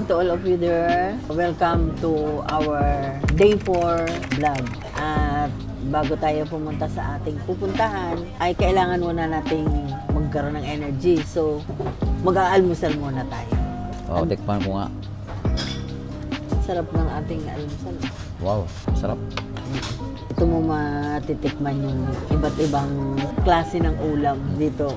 to all of you there. Welcome to our Day 4 vlog. At bago tayo pumunta sa ating pupuntahan, ay kailangan muna nating magkaroon ng energy. So, mag-aalmusal muna tayo. Wow, tikman ko nga. Sarap ng ating almusal. Wow, sarap. Ito mo matitikman yung iba't ibang klase ng ulam dito.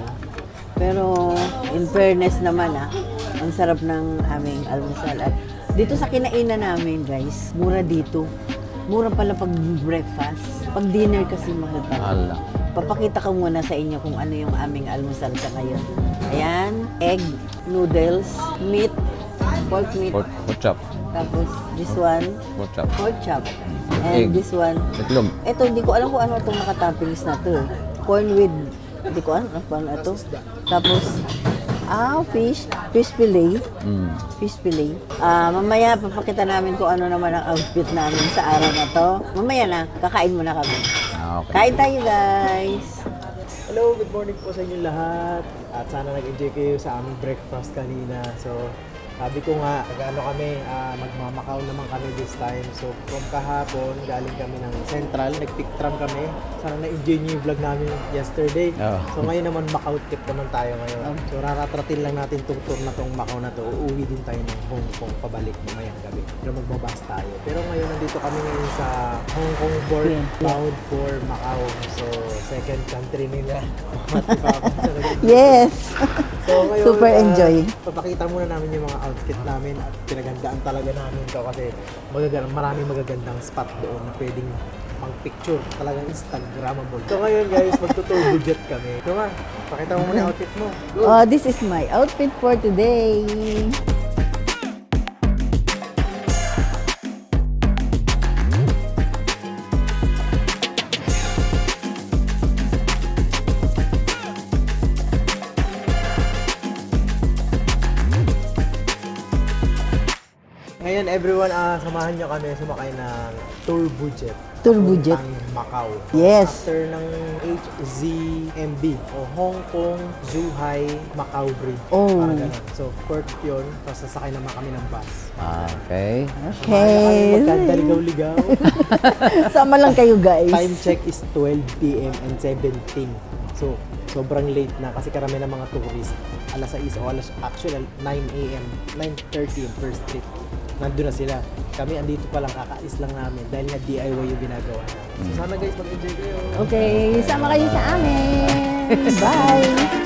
Pero in fairness naman ang sarap ng aming almusal. At dito sa kinainan namin guys, mura dito. Mura pala pag breakfast. Pag dinner kasi mahal pa. Ala. Papakita ko muna sa inyo kung ano yung aming almusal sa ngayon. Ayan, egg, noodles, meat, pork meat. Pork chop. Tapos this one, Pork chop. pork chop. And Egg. this one, Itlog. ito, hindi ko alam kung ano itong nakatoppings na to. Corn with, hindi ko alam kung ano ito. Tapos, fish fillet. Fish fillet. Mamaya, papakita namin kung ano naman ang outfit namin sa araw na to. Mamaya na, kakain muna kami. Okay. Kain tayo, guys! Hello, good morning po sa inyo lahat. At sana nag-enjoy kayo sa aming breakfast kanina. So, sabi ko nga, kami, magmamakao naman kami this time. So, from kahapon, galing kami ng Central, nag-pick tram kami. Sana na-enjoy niyo yung vlog namin yesterday. Oh. So, ngayon naman, Macau trip naman tayo ngayon. So, raratratin lang natin itong tour na itong Macau na to. Uuwi din tayo ng Hong Kong pabalik mamayang gabi. Pero magbabas tayo. Pero ngayon, nandito kami ngayon sa Hong Kong port, bound for Macau. So, second country nila. Yes! So, ngayon, Super enjoy. Papakita muna namin yung mga outfit namin at pinagandaan talaga namin to kasi maraming magagandang spot doon na pwedeng pang picture, talagang Instagrammable. So ngayon guys, magtutour budget kami. So nga, pakita mo muna yung outfit mo. Go! This is my outfit for today. Ngayon everyone, samahan nyo kami sumakay ng tour budget. Tour budget. Papuntang Macau. Yes. After ng HZMB o Hong Kong Zhuhai Macau Bridge. Oh. Parang ganun. So, port yun. Tapos sasakay naman kami ng bus. Okay. Okay. Magkadaligaw-ligaw. Sama lang kayo, guys. Time check is 12 p.m. and 17. So, sobrang late na kasi karami ng mga tourist. Alas 6 o actually 9 a.m. 9:30 yung first trip. Nandun na sila. Kami andito pa lang, kakais lang namin dahil nga DIY yung ginagawa namin. So sana guys, mag-enjoy kayo. Okay, sama kayo sa amin. Bye!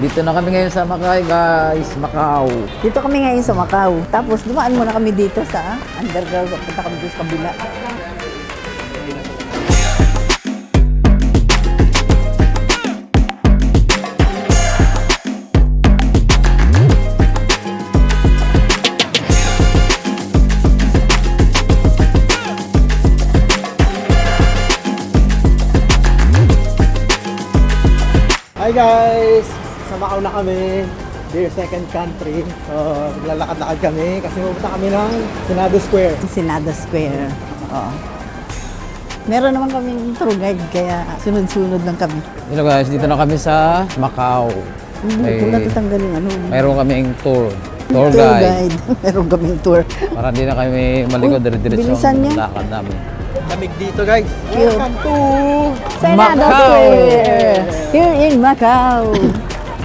Dito na kami ngayon sa Macau, guys. Macau. Dito kami ngayon sa Macau. Tapos dumaan muna kami dito sa underground. Punta kami dito sa kabila. Hi guys! Sa Macau na kami. Dear second country. So, maglalakad-lakad kami kasi pupunta kami ng Senado Square. Senado Square. Oo. Meron naman kaming tour guide kaya sunod-sunod lang kami. Hello guys, dito na kami sa Macau. Hindi ko natatanggalin ano. Mayroon kaming tour. Tour guide. Meron kaming tour. Para hindi na kami maligo dire-diretso bilisan ang niyo. lakad namin. Lamig dito guys. Cute. Welcome to... Senado Macau! Square! Here in Macau!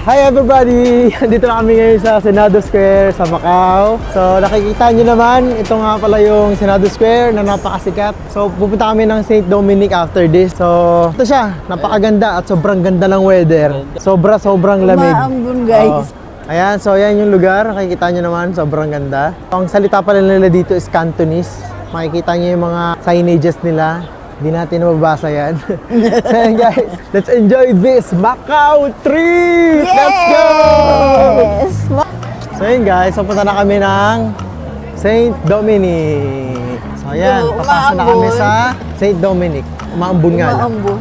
Hi everybody! Dito na kami ngayon sa Senado Square sa Macau. So nakikita nyo naman, ito nga pala yung Senado Square na napakasikat. So pupunta kami ng St. Dominic after this. So ito siya, napakaganda at sobrang ganda ng weather. Sobrang lamig. Maambun guys. Ayan, so yan yung lugar. Nakikita nyo naman, sobrang ganda. Ang salita pala nila dito is Cantonese. Makikita nyo yung mga signages nila. Hindi natin mababasa yan. So yan guys, let's enjoy this Macau trip! Let's go! Yes! So yun guys, punta na kami ng St. Dominic. So ayan, Oo, papasok na kami umaambon. sa St. Dominic. Umaambon nga lang. Umaambon.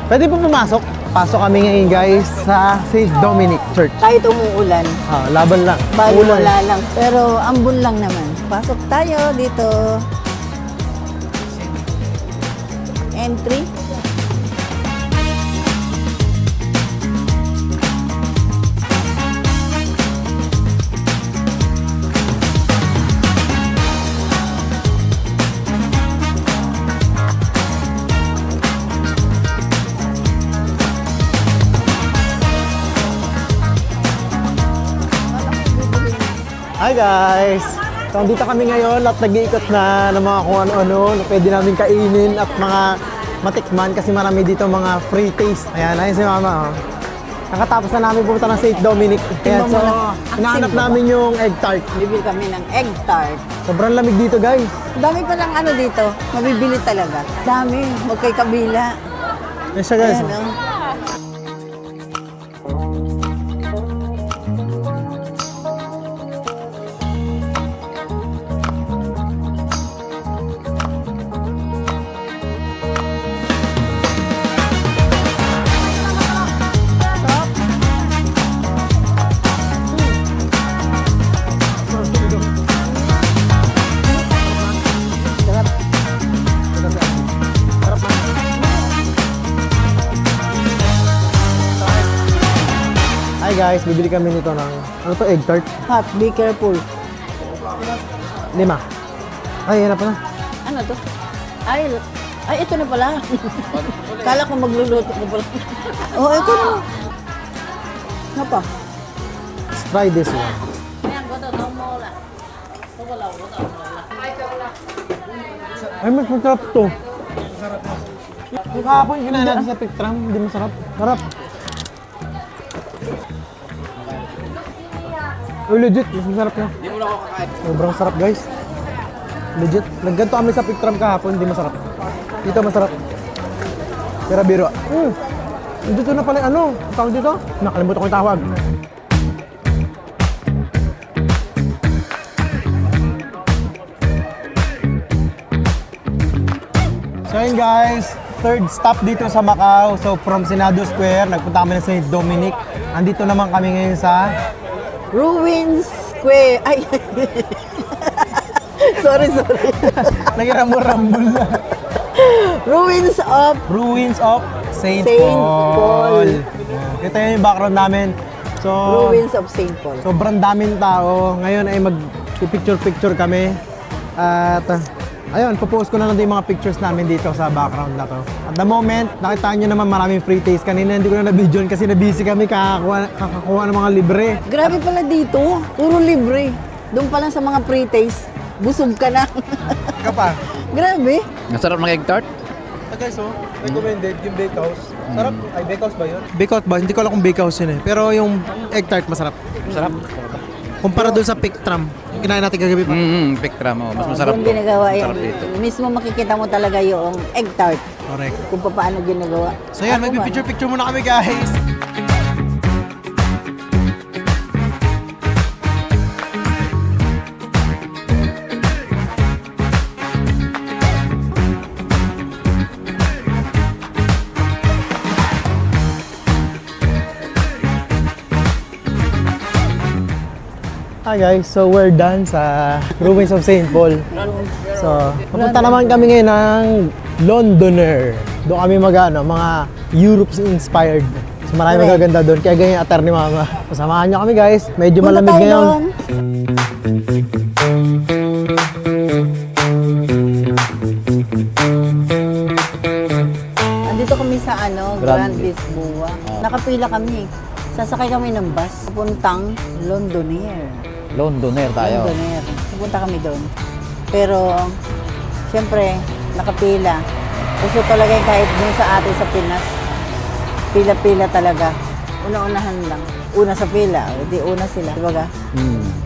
Pwede po pumasok. Pasok kami ngayon guys sa St. Dominic Church. Kahit umuulan, Laban lang. bali Ulan. wala lang. Pero ambon lang naman. Pasok tayo dito. Entry. Hi guys! So dito kami ngayon at nag-iikot na ng mga kung ano-ano na pwede namin kainin at mga matikman kasi marami dito mga free taste. Ayan, ayun si Mama. Oh. Nakatapos na namin pumunta ng St. Dominic. Ayan, so hinahanap namin yung egg tart. Bibili kami ng egg tart. Sobrang lamig dito guys. Dami pa lang ano dito. Mabibili talaga. Dami. Huwag kay kabila. Ayan siya guys. Ayan, oh. Sarap. Hi guys, bibili kami nito ng ano to, egg tart? Hot. Be careful. 5. Ay, yan na pala. Ano to? Ay, ito na pala. Kala ko magluluto ko pala. Oh, ito na. Ano pa? Let's try this one. Ay, mas masarap to. Yung kahapon, kinain natin sa Pictram, hindi masarap. Sarap. Oh, legit, mas masarap na. Hindi mo na ako kakain. Sobrang sarap, guys. Legit. Nagganto kami sa Pictram kahapon, hindi masarap. Dito masarap. Pero biro. Dito na pala yung ano, tawag dito? Nakalimutan ko yung tawag. So yun guys, third stop dito sa Macau. So from Senado Square, nagpunta kami na sa St. Dominic. Andito naman kami ngayon sa Ruins Square. Ay. sorry. Nagirambol-rambol na. Ruins of Ruins of St. Saint Paul. Paul. Ito yung background namin. So, Ruins of St. Paul. sobrang daming tao. Ngayon ay mag-picture-picture kami. At ayun, popost ko na lang din yung mga pictures namin dito sa background na to. At the moment, nakita nyo naman maraming free taste. Kanina hindi ko na na-videoan kasi na-busy kami kakakuha ng mga libre. Grabe pala dito. Puro libre. Doon pa lang sa mga pre-taste. Busog ka na. Ika pa. Grabe. Ang sarap ng egg tart. Guys, so, recommended yung bakehouse. Sarap. Ay, bakehouse ba yun? Bakehouse ba? Hindi ko alam kung bakehouse yun eh. Pero yung egg tart masarap. Sarap. Kumpara doon sa Pictram. Yung kinain natin kagabi pa. Pictram. Oh. Mas masarap Doon ginagawa Masarap yung, dito. mismo makikita mo talaga yung egg tart. Correct. Kung paano ginagawa. So yan, Ako man. magpipicture-picture muna kami guys. Hi guys, so we're done sa Ruins of St. Paul. So, papunta naman kami ngayon ng Londoner. Doon kami mga Europe-inspired. So marami Correct. magaganda doon. Kaya ganyan yung atar ni Mama. Samahan niyo kami guys. Medyo Punta malamig tayo ngayon. doon. Andito kami sa Grand Lisboa. Nakapila kami. Sasakay kami ng bus papuntang Londoner. Londoner tayo. Londoner. Pupunta kami doon. Pero, siyempre, nakapila. Gusto talaga yung kahit dun sa atin sa Pinas. Pila-pila talaga. Una-unahan lang. Una sa pila. Di una sila. Diba?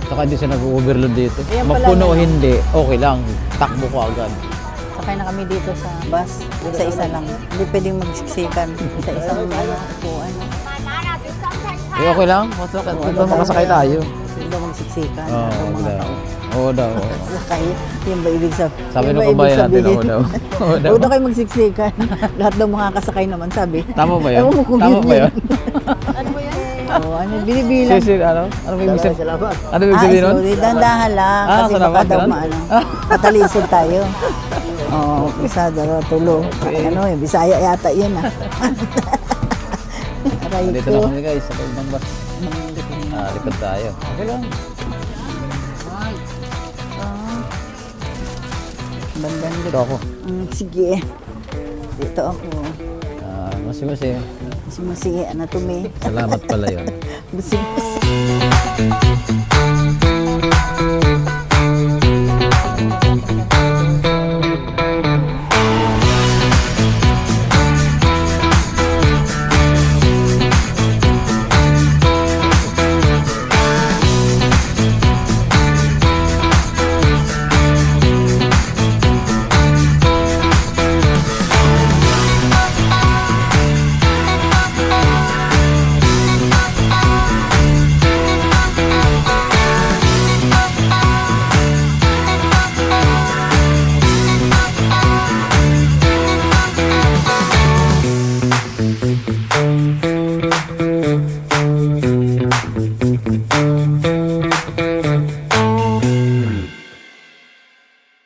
Saka hindi siya nag-overload dito. Ayan pala Magpuno o yun. hindi, okay lang. Takbo ko agad. Sakay na kami dito sa bus. Isa-isa lang. Hindi pwedeng magsiksikan. Isa-isang upuan. Eh, okay lang. Basta makasakay tayo. Hindi magsiksikan. Oo, Ang mga wala. tao. Oo daw. Sakay. Yung ba ibig sabihin? Sabi nung kabayan natin, oo daw. Oo daw. Huwag na kayo magsiksikan. Lahat daw makakasakay naman, sabi. Tama ba yun? Ewan mo kung Tama yun ba yun. yun? Ano ba yan? Oo, ano, binibilang. Sisir, ano? Ano may ibig sabihin? Salamat. Ano ibig sabihin nun? Sorry, dandahan lang. Ah, kasi salamat, baka daw ganun? maano. Matalisod tayo. Oo, pisada raw, tulo. Ano eh, Bisaya yata yun ah. Aray Dito na ko. kami guys, sa loob ng bus. Lipad tayo. Okay lang. Bandang Dito ako. sige. Dito ako. Masi-masi. Sige, anatomy. Salamat pala yun. Busing.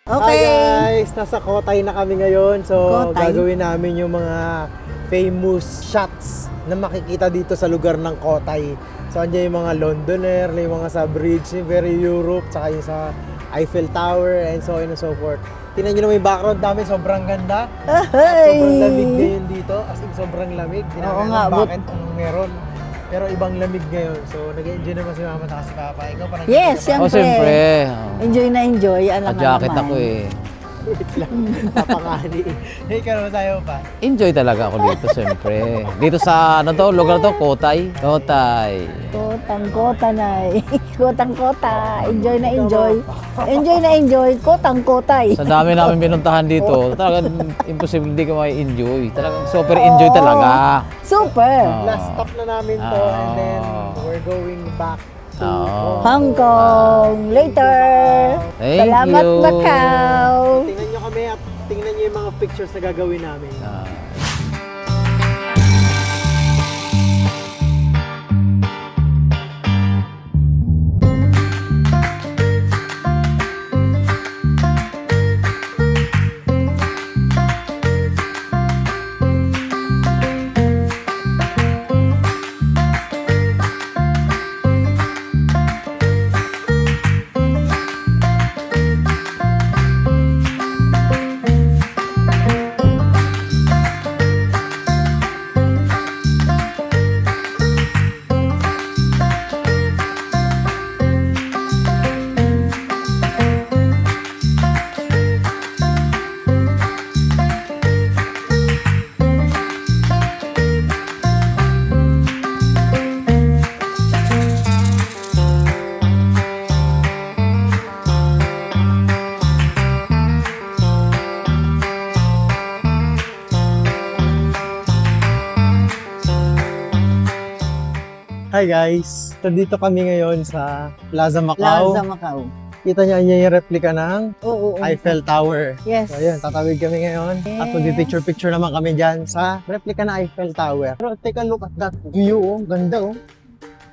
Hi Okay. guys! Nasa Kotay na kami ngayon. So, Kotay? gagawin namin yung mga famous shots na makikita dito sa lugar ng Kotay. So, andyan yung mga Londoner, yung mga sa bridge, yung very Europe, tsaka yung sa Eiffel Tower, and so on and so forth. Tingnan nyo naman yung background namin, sobrang ganda. Sobrang lamig ngayon dito, as in sobrang lamig. Hindi Oo namin nga, alam bakit anong meron. Pero ibang lamig ngayon. So, nag-enjoy naman si Mama at si Papa. Ikaw parang Yes, Oh, siyempre. Enjoy na enjoy. Alam nga Jacket naman. ako eh. Wait lang, papangani. Hey, ikaw naman tayo pa. Enjoy talaga ako dito, siyempre. Dito sa, ano to, lugar to, Kotay. Kotay. Kotang-kota na eh. Kotang-kota. Enjoy na enjoy. Enjoy na enjoy. Kotang-kotay. Sa dami namin pinuntahan dito, talagang imposible hindi ka mai-enjoy. Talagang super enjoy talaga. Super. Oo. Last stop na namin to, and then we're going back to Oo. Hong Kong. Later. Thank Salamat, you. Macau. Tingnan nyo kami at tingnan nyo yung mga pictures na gagawin namin. Hi guys! Nandito kami ngayon sa Plaza Macau. Plaza Macau. Kita nyo yung replica ng Oo. Eiffel Tower. Yes. So ayun, tatawid kami ngayon. At magpipicture-picture naman kami dyan sa replica ng Eiffel Tower. Pero take a look at that view, oh. Ganda, oh.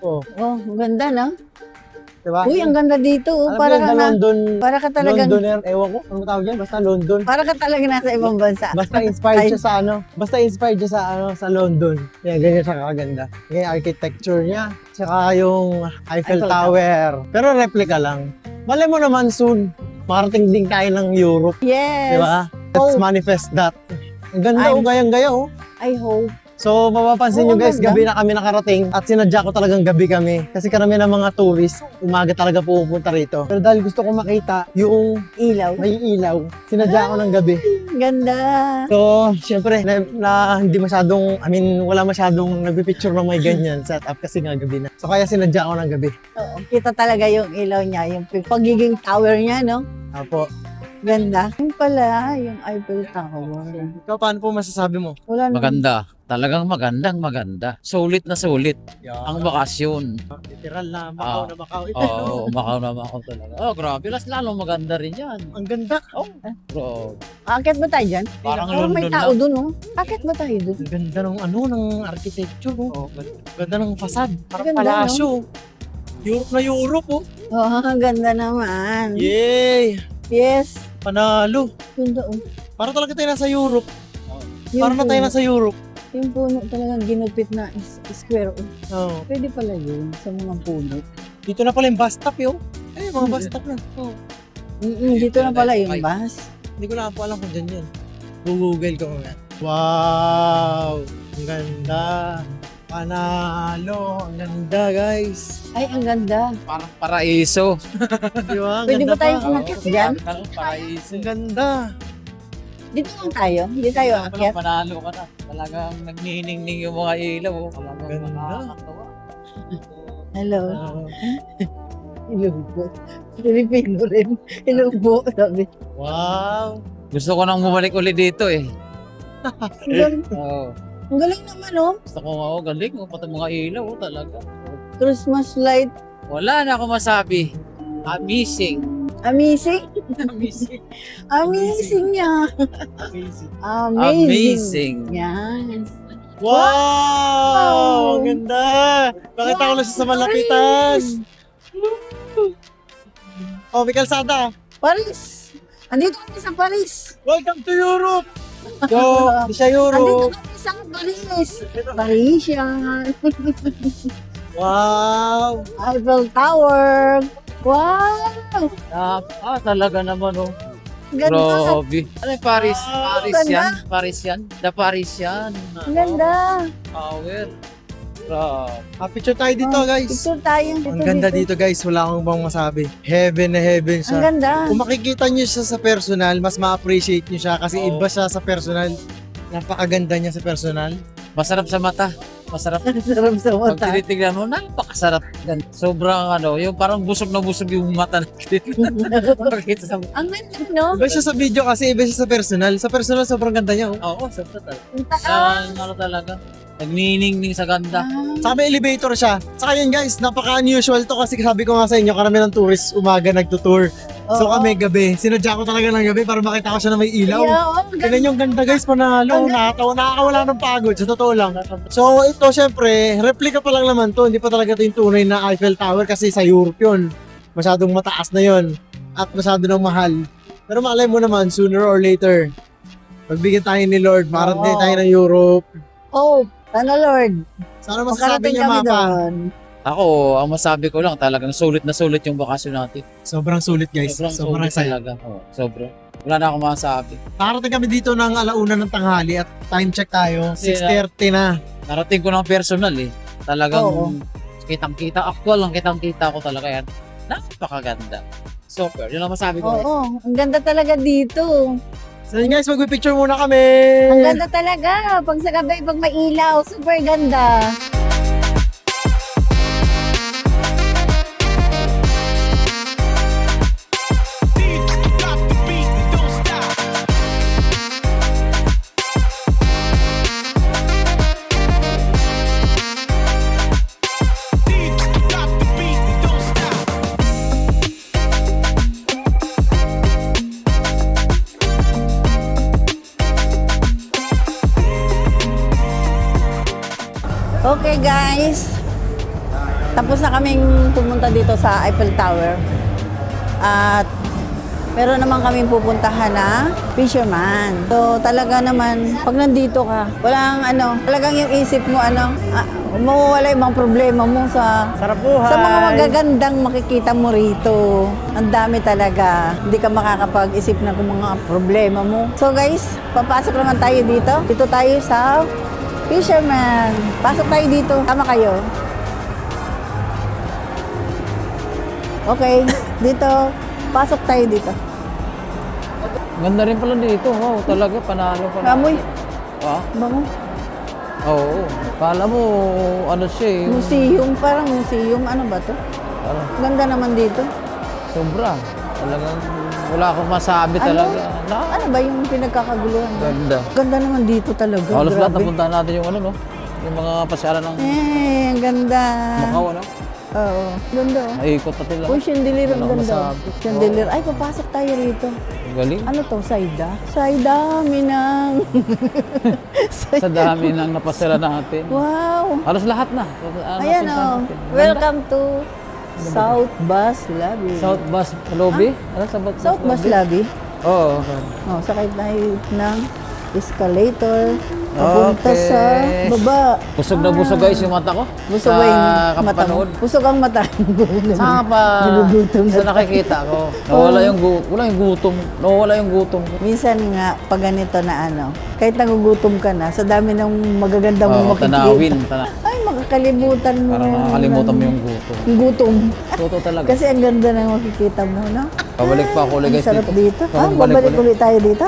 Oh, Oh, ang ganda no? diba? Uy, ang ganda dito. Oh. Alam mo Para yung ka the na, London, para ka talagang, Londoner, ewan ko, ano tawag yan? Basta London. para ka talaga nasa ibang bansa. Basta inspired siya sa ano, basta inspired siya sa ano, sa London. Kaya ganyan siya kaganda. Yung architecture niya, tsaka yung Eiffel Eiffel Tower. Pero replica lang. Malay mo naman soon, makarating din tayo ng Europe, Yes. di ba? Let's Oh. manifest that. Ang ganda, oh, gayang-gaya, oh. I hope. So, mapapansin nyo Oo, guys, ganda. gabi na kami nakarating at sinadya ko talagang gabi kami. Kasi karamihan ng mga tourist, umaga talaga pupunta rito. Pero dahil gusto ko makita yung Ilaw. may ilaw, sinadya ko ng gabi. Ganda. So, syempre, na hindi masyadong, wala masyadong nagpipicture ng may ganyan setup kasi nga gabi na. So, kaya sinadya ko ng gabi. Oo, kita talaga yung ilaw niya, yung pagiging tower niya, no? Apo. Ganda. Yung pala, yung Eiffel Tower. Ikaw, paano po masasabi mo? Wala na. Maganda. Talagang maganda. Sulit na sulit. Ang bakasyon. Literal na Macau na Macau. Oo, Macau na Macau talaga. Oh, grabe. Lalong maganda rin yan. Ang ganda. Oh, bro. Akit ba tayo dyan? Parang Parang may London tao lang. dun, oh. Akit ba tayo dun? Ang ganda ng ng architecture. Oh. Ganda ng facade. Parang Ganda, palasyo. Europe na Europe, oh. Oo, ang ganda naman. Yay! Yes. Panalo. Ganda, oh. Para talaga tayo nasa Europe. Yung Para na tayo puno- nasa Europe. Yung puno talagang ginupit na square, oh. Oh. Pwede pala yun sa mga puno. Dito na pala yung bus stop, yo. Eh, mga bus stop na. Oh. Dito na pala yung bus. Hindi ko na po alam kung dyan yun. Google ko nga. Wow! Ang ganda. Panalo. Ang ganda, guys. Ay, ang ganda. Parang paraiso. Di ba? Ang Pwede ganda ba tayong pa. umakyat dyan? Parang paraiso. Ang ganda. Dito lang tayo. Hindi tayo akyat. Panalo ka na. Talagang nagniningning yung mga ilaw. Oh. Talagang Ganda. nakakatawa. Hello. Oh. Hello po. Filipino rin. Hello po. Sabi. Wow! Gusto ko nang bumalik ulit dito eh. Ang galing, Oo. ang galing naman, oh. Gusto ko nga, galing. Pati mga ilaw, talaga. Christmas light. Wala na ako masabi. Amazing. Amazing. Amazing. Amazing niya. Amazing. Amazing. Yan. Wow! Ang ganda! Bakit ako na siya sa malapitan? Oh, may kalsada. Paris. Andito kami sa Paris. Welcome to Europe! Yo, di siya Europe. Andito kami sa Paris. Paris yan. Wow! Eiffel Tower. Wow. Talaga naman oh. Ganda. Grabe. Ano yung Paris? Wow, Paris ganda. yan? Paris yan? The Paris yan. Ang ganda. Power. Grabe. Picture tayo dito, guys. Picture tayo. Ang ganda dito, guys. Wala akong bang masabi. Heaven na heaven Ang siya. ganda. Kung makikita nyo siya sa personal, mas ma-appreciate nyo siya kasi Oo. iba siya sa personal. Napakaganda niya sa personal. Masarap sa mata. Masarap. Sarap sa Pag mata. tinitignan mo, napakasarap. Sobrang yung parang busog na busog yung mata natin. Pakita sa Ang ganda, no? Iba siya sa video kasi iba siya sa personal. Sa personal, sobrang ganda niya. Oh. Oo, sobra talaga. Ang taas. Ano talaga. Nagniningning sa ganda. Sa may elevator siya. Saka yun guys, napaka-unusual to kasi sabi ko nga sa inyo, karami ng tourist umaga nagtutour. So Oo. kami gabi, sinadya ko talaga ng gabi para makita ko siya na may ilaw. Yeah, oh, ang ganda. Tignan yung ganda guys, panalo, nakakawala ng pagod, sa totoo lang. So ito syempre, replica pa lang naman to, hindi pa talaga ito yung tunay na Eiffel Tower kasi sa Europe yun. Masyadong mataas na yun at masyado nang mahal. Pero malay mo naman, sooner or later, pagbigyan tayo ni Lord, marating tayo ng Europe. Oh, sana Lord. Sana masasabi Makarating niya kami mapa. doon. Ako, ang masabi ko lang, talagang sulit na sulit yung bakasyon natin. Sobrang sulit guys, sobrang sulit saya. talaga. Oo, sobra. Wala na akong masabi. Nakarating kami dito ng alauna ng tanghali at time check tayo, Kasi, 6:30 na. Narating ko ng personal eh. Talagang Oo. kitang-kita, actual lang kitang-kita ko talaga yan. Napakaganda. Super, yun ang masabi ko. Oo, ang ganda talaga dito. So yun guys, mag-picture muna kami. Ang ganda talaga. Pag sa gabi, pag may ilaw, super ganda. Okay guys, tapos na kaming pumunta dito sa Eiffel Tower. At meron naman kaming pupuntahan na fisherman. So talaga naman, pag nandito ka, walang talagang yung isip mo mawawala yung mga problema mo sa mga magagandang makikita mo rito. Ang dami talaga. Hindi ka makakapag-isip ng mga problema mo. So guys, papasok naman tayo dito. Dito tayo sa fisherman. Pasok tayo dito. Tama kayo. Okay, dito. Pasok tayo dito. Ganda rin pala dito. Wow, talaga panalo pa. Kamoy. Ah, Bango. oo. Kala mo, ano siya eh. Museum. Parang museum. Ano ba to? Parang Ganda naman dito. sobra. Talagang Wala akong masabi talaga. Ano ba yung pinagkakaguluhan? Ganda. Ganda naman dito talaga. Halos lahat grabe. napuntahan natin yung ano, no? Yung mga pasyalan ng Ang ganda. Macau, ano? Oo, ganda. Naikot natin lang. Uy, chandelier ang Wala akong ganda. masabi. Chandelier. Ay, papasok tayo rito. Galing. Ano to, Saida? Saida, Minang. Sa dami ng napasyalan natin. Wow. Halos lahat na. Ayan napuntahan oh. natin. Welcome to South Bus Lobby. South Bus Lobby? Ano sa South Bus Lobby? Oo. Oh, sakay tayo ng escalator. Papunta sa Okay. baba. Busog na busog guys yung mata ko. Busog sa ba yung mata mo? kapanood. Busog ang mata. Saan pa? Nagugutom na Sa tayo. nakikita ko. Wala yung gutom. Nawala yung gutom ko. Minsan nga, pag ganito na ano, kahit nagugutom ka na, sa dami ng magaganda mong Oo, makikita. tanawin. Ay, makakalimutan mo. Parang nakakalimutan mo yung gutom. Yung gutom. Totoo talaga. Kasi ang ganda ng makikita mo, no? Pabalik pa ako ulit Ang guys sarap dito. Ah, Pabalik babalik ulit tayo dito?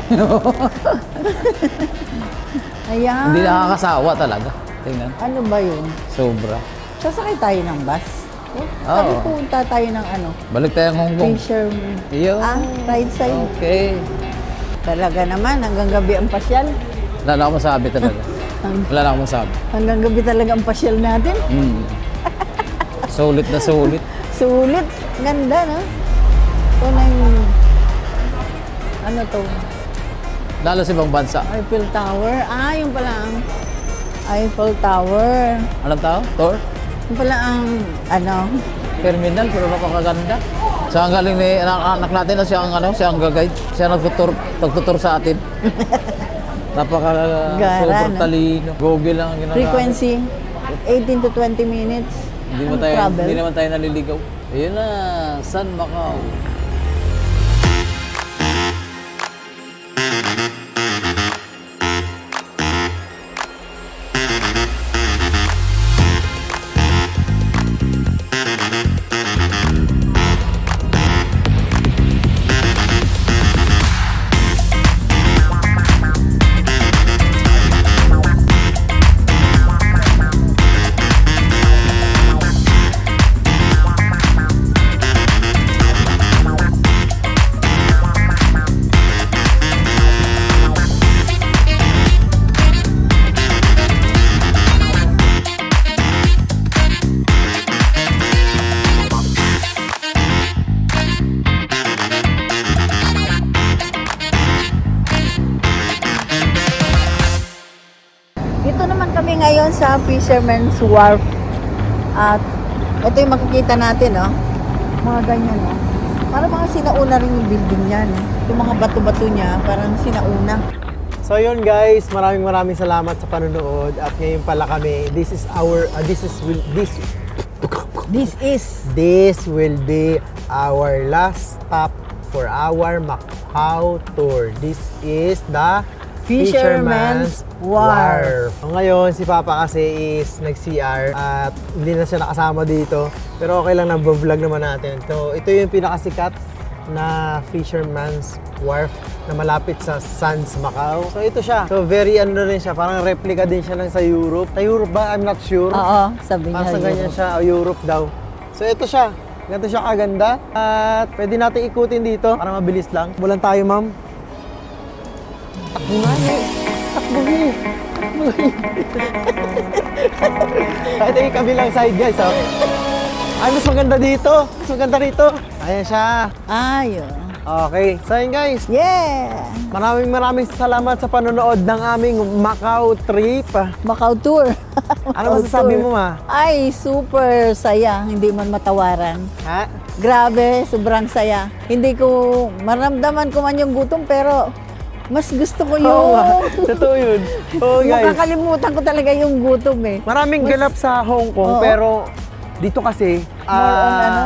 Ayan. Hindi nakakasawa talaga. Tingnan. Ano ba yun? Sobra. Sasakay tayo ng bus? Oh, Oo. sabi punta tayo ng ano? Balik tayo ng Hong Kong. Fisherman. Iyo. Right side. Okay. Talaga naman, hanggang gabi ang pasyal. Wala na akong masabi talaga. Wala na akong masabi. Hanggang gabi talaga ang pasyal natin. Mm. Sulit na sulit. Sulit. Ganda, no? Ito na yung... Ano to? Lalo sa ibang bansa. Eiffel Tower. Ah, yung pala ang Eiffel Tower. Anong tao? Tour? Yung pala ang, ano, Terminal, pero napakaganda. Siya ang galing ni anak natin na siya ang guide. Siya nagtutur sa atin. Gara, Sobrang no? talino. Google lang ang ginagawa. frequency, 18 to 20 minutes. Ang travel. Hindi naman tayo naliligaw. Ayun na, San Macau. Dito naman kami ngayon sa Fisherman's Wharf. At ito yung makikita natin, no? Mga ganyan, no? Parang mga sinauna rin yung building niya, no? Yung mga bato-bato niya, parang sinauna. So yun guys, maraming salamat sa panonood at ngayon pala kami, this will be our last stop for our Macau tour. This is the Fisherman's Wharf. So, ngayon, si Papa kasi is nag-CR at hindi na siya nakasama dito. Pero okay lang, nag-vlog naman natin. So, ito yung pinakasikat na Fisherman's Wharf na malapit sa Sands Macau. So, ito siya. So, very ano na rin siya. Parang replica din siya ng sa Europe. Sa Europe ba? I'm not sure. Oo, sabi niya. Parang sa ganyan siya, Europe daw. So, ito siya. Ganito siya kaganda. At pwede natin ikutin dito para mabilis lang. Bulan tayo, ma'am. Takbo nga eh. Takbo eh. Takbo eh. Ito yung kabilang side, guys. Oh. Ay, mas maganda dito. Mas maganda rito. Ayan siya. Ayun. Okay. So, yun guys. Yeah! Maraming salamat sa panonood ng aming Macau trip. Macau tour. Ano masasabi mo, ma? Ay, super saya. Hindi man matawaran. Ha? Grabe, sobrang saya. Hindi ko, maramdaman ko man yung gutom, pero mas gusto ko yung... Oo, ma. Totoo yun. Oo, guys. Makakalimutan ko talaga yung gutom eh. Maraming ganap sa Hong Kong, Oo. pero dito kasi,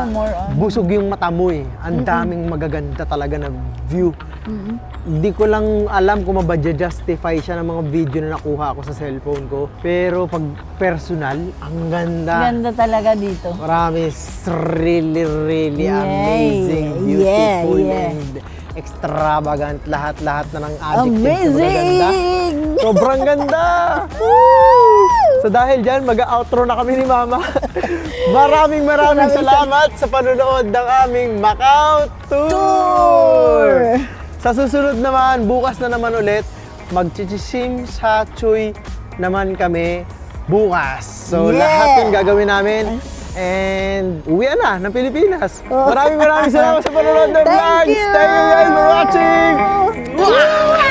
More on. busog yung mata mo eh. Ang daming magaganda talaga na view. Hindi ko lang alam kung mabadya-justify siya ng mga video na nakuha ko sa cellphone ko. Pero pag personal, ang ganda. Ganda talaga dito. Marami, really Yay. amazing, Yeah, beautiful, yeah. and extravagant. Lahat-lahat na ng adjectives na magaganda. Amazing! Sobrang ganda! So dahil dyan, mag-outro na kami ni Mama. Maraming salamat sa panonood ng aming Macau Tour! Sa susunod naman, bukas na naman ulit, magchichisim sa Chuy naman kami bukas. So, Yeah! lahat yung gagawin namin. And uwi na ng Pilipinas. Maraming salamat sa panonood ng Thank vlogs. you! Thank you guys for watching! Wow!